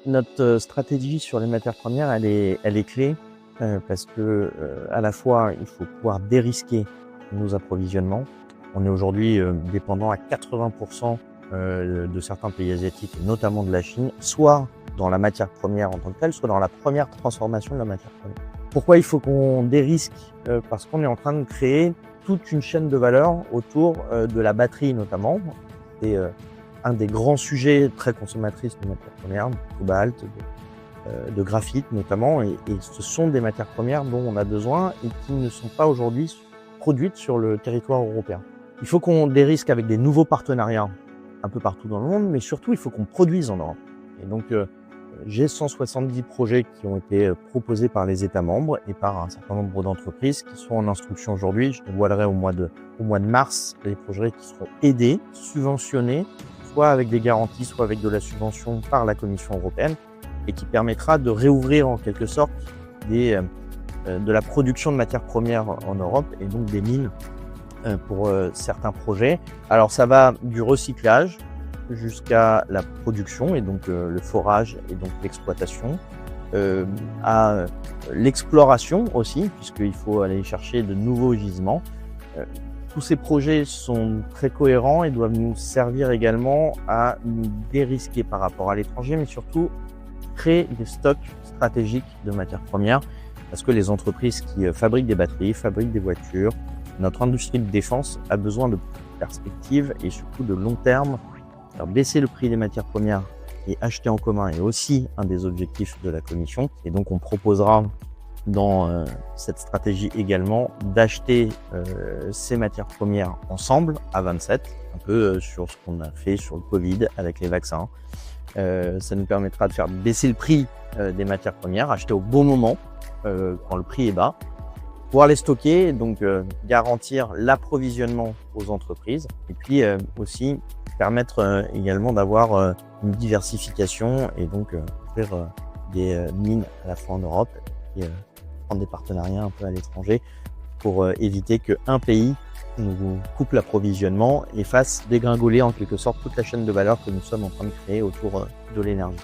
Notre stratégie sur les matières premières, elle est clé, parce que, à la fois, il faut pouvoir dérisquer nos approvisionnements. On est aujourd'hui, dépendant à 80 de certains pays asiatiques, et notamment de la Chine, soit dans la matière première en tant que telle, soit dans la première transformation de la matière première. Pourquoi il faut qu'on dérisque? Parce qu'on est en train de créer toute une chaîne de valeur autour, de la batterie notamment. Et un des grands sujets très consommatrices de matières premières, de cobalt, de graphite notamment, et ce sont des matières premières dont on a besoin et qui ne sont pas aujourd'hui produites sur le territoire européen. Il faut qu'on dérisque avec des nouveaux partenariats un peu partout dans le monde, mais surtout il faut qu'on produise en Europe. Et donc j'ai 170 projets qui ont été proposés par les États membres et par un certain nombre d'entreprises qui sont en instruction aujourd'hui. Je dévoilerai au mois de mars les projets qui seront aidés, subventionnés, soit avec des garanties, soit avec de la subvention par la Commission européenne, et qui permettra de réouvrir en quelque sorte de la production de matières premières en Europe, et donc des mines pour certains projets. Alors ça va du recyclage jusqu'à la production, et donc le forage et donc l'exploitation, à l'exploration aussi, puisqu'il faut aller chercher de nouveaux gisements. Tous ces projets sont très cohérents et doivent nous servir également à nous dérisquer par rapport à l'étranger, mais surtout créer des stocks stratégiques de matières premières, parce que les entreprises qui fabriquent des batteries, fabriquent des voitures, notre industrie de défense a besoin de perspectives et surtout de long terme. Alors, baisser le prix des matières premières et acheter en commun est aussi un des objectifs de la Commission, et donc on proposera dans cette stratégie également d'acheter ces matières premières ensemble à 27, un peu sur ce qu'on a fait sur le Covid avec les vaccins. Ça nous permettra de faire baisser le prix des matières premières, acheter au bon moment quand le prix est bas, pouvoir les stocker, donc garantir l'approvisionnement aux entreprises, et puis aussi permettre également d'avoir une diversification, et donc ouvrir des mines à la fois en Europe et prendre des partenariats un peu à l'étranger pour éviter qu'un pays nous coupe l'approvisionnement et fasse dégringoler en quelque sorte toute la chaîne de valeur que nous sommes en train de créer autour de l'énergie.